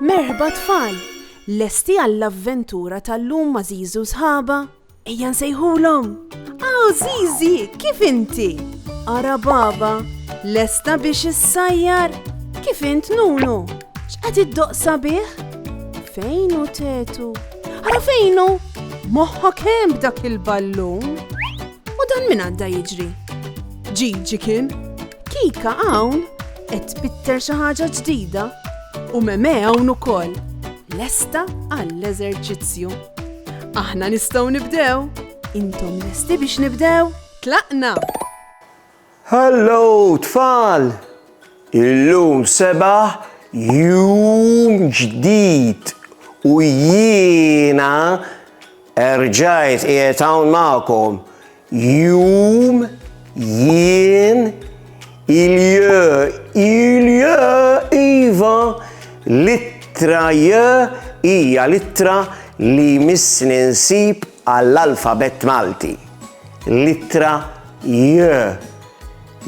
Merħba tfal, lesti għall-avventura tal-lum ma' Zizu sħaba? Ejja nsejħulhom. Aw Zizi, kif inti? Ara baba, lesta biex issajjar? Kif int Nunu? X'qed iddoqsa bih? Fejnu tetu? Ara fejnu? Moħħok hemm b'dak il-ballun? U dan min għadda jiġri? Ġiġi kien? Kika hawn qed tbitter xi ħaġa ġdida u Meme hawn ukoll. Lesta għall-eżerċizzju. Aħna nistgħu nibdew. Intom lesti biex nibdew? Tlaqna! Hello tfal! Illum sebaħ jum ġdid u jiena erġajt qiegħed hawn magħkom. Jum jien il-jö iva littra jö hija littra li missni nsib għall-alfabet Malti. Littra jö.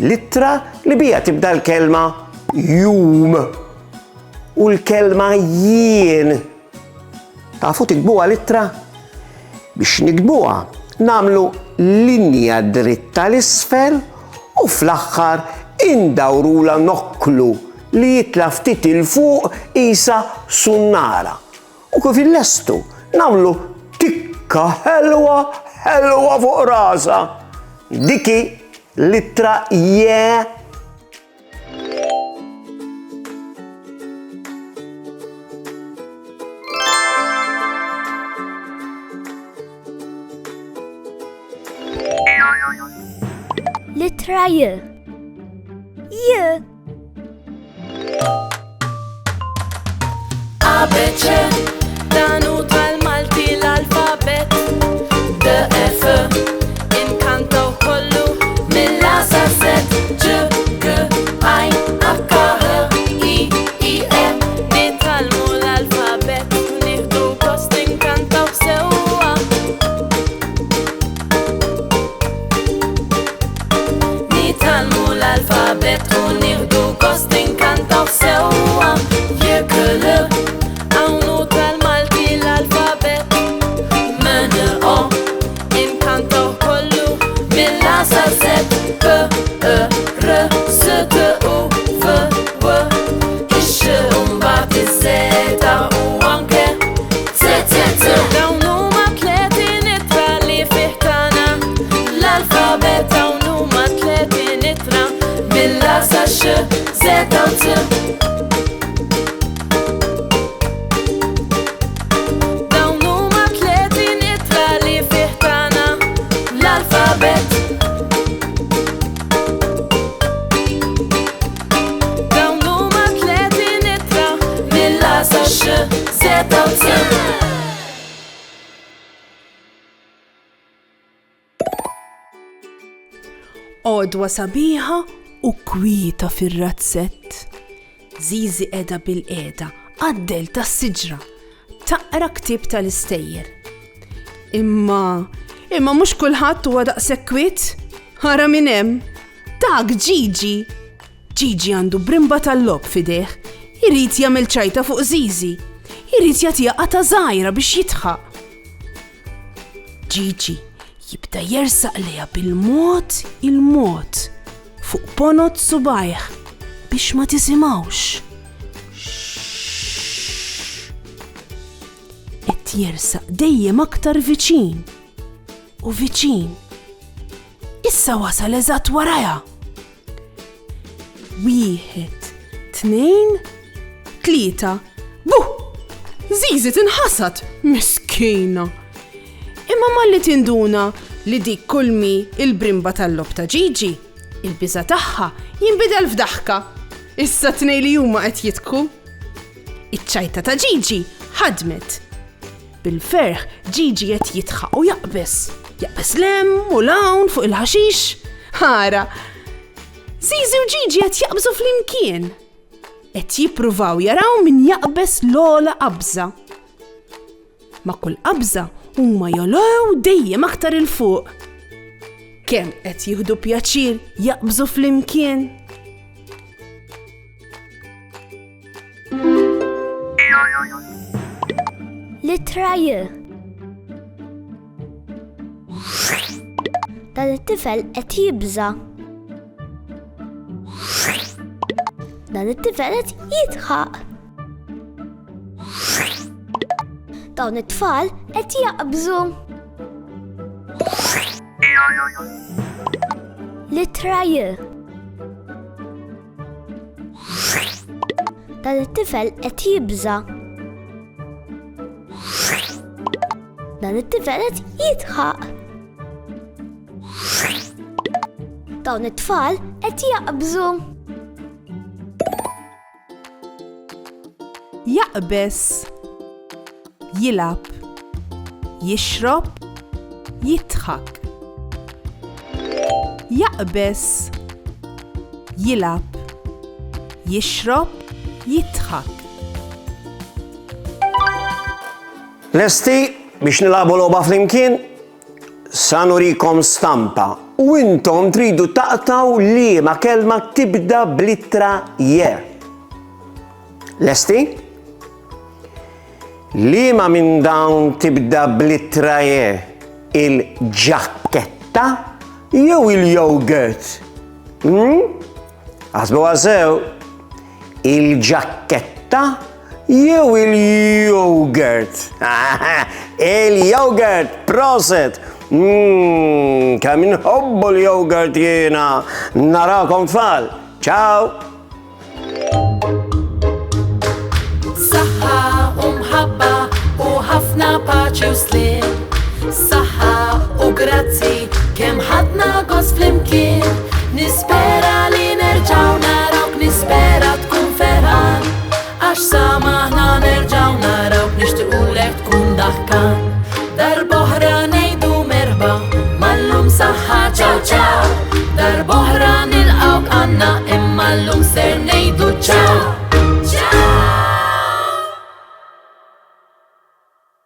Littra li bija tibda l-kelma jum u l-kelma jien. Tafu tikbuha littra? Biex nikbuha namlu linja dritta l-isfel u fl-aħħar indawrula nokklu li jitla ftit il-fuq isa sunnara. U kif illestu namlu tikka ħelwa fuq rasa. Diki littra je. Littra J. J. ABC, danu tal-Malti l-alfabet. DF, inkanto kollu mill-A sa Z. Ġ, G, I, H, I, M. Nitalmu l-alfabet, nieħdu kost inkantaw sewwa. Nitalmu l-alfabet u nieħdu kost inkantaw sewwa. Jekk hawn tal-Malti l-alfabet. M-N-O, inkantaw kollu mill-A sa Z. P, E, R, S, T, U, V, W. Ix mbagħad iż-Z u anke Z. Dawn huma tlieti nittra li fih tagħna l-alfabet. Dawn huma tlieti nittra mill-A sa X, Z u T. Dawn huma tlieti nittra li fih tagħna l-alfabet. Dawn huma tlieti nittra mill-A sa X, Z u T. Għodwa sabiħa u kwieta fir-razzett. Zizi qiegħda bil-qiegħda għaddel tas-siġra taqra ktieb tal-istejjer. Imma mhux kulħadd huwa daqshekk kwiet. Ara minn hemm. Dak Ġiġi. Ġiġi għandu brimba tal-lob fideh. Irid jagħmel ċajta fuq Zizi. Irid jagħtiha qata żgħira biex jitħaq. Ġiġi jibda jersaq lejha bil-mod il-mod fuq ponot subajh biex ma tisimgħux. Qed jersaq dejjem aktar viċin u viċin. Issa wasal eżatt warajha. 1, 2, 3. Buh! Zizi tinħasad, miskina. Imma malli tinduna li dik kulmi il-brimba tal-lob ta' Ġiġi, il-biża' tagħha jinbidel f'daħka. Issa tnej li huma qed jitku. Iċ-ċajta ta' Ġiġi ħadmet. Bil-ferħ Ġiġi qed jitħaq u jaqbes lemm u lawn fuq il-ħaxix. Ħara, Zizi u Ġiġi qed jaqbżu flimkien. Qed jippruvaw jaraw min jaqbes l-ogħla qabża. Ma' kull qabża huma jolgħu dejjem aktar il fuq. Kemm qed jieħdu pjaċir jaqbżu flimkien. Littra J. Dan it-tifel qed jibża. Dan it-tifel qed jitħaq. Dawn it-tfal qed jaqbżu. Littra J. Dan it-tifel qed jibża. Dan it-tifel qed jitħaq. Dawn it-tfal qed jaqbżu. Jaqbes, jilab, jixrob, jitħak. Jaqbes, jilab, jixrob, jitħak. Lesti biex nilabu logħba flimkien? Sa nurikom stampa u intom tridu taqtaw liema kelma tibda b'littra J. Lesti? Liema minn dawn tibda b'littra J? Il-ġakketta jew il-yogurt? Għasbu għasew, il-ġakketta jew il-yogurt? Il-yogurt, proset! Kemm inħobbu l-yogurt jiena. Narakom tfal. Ciao!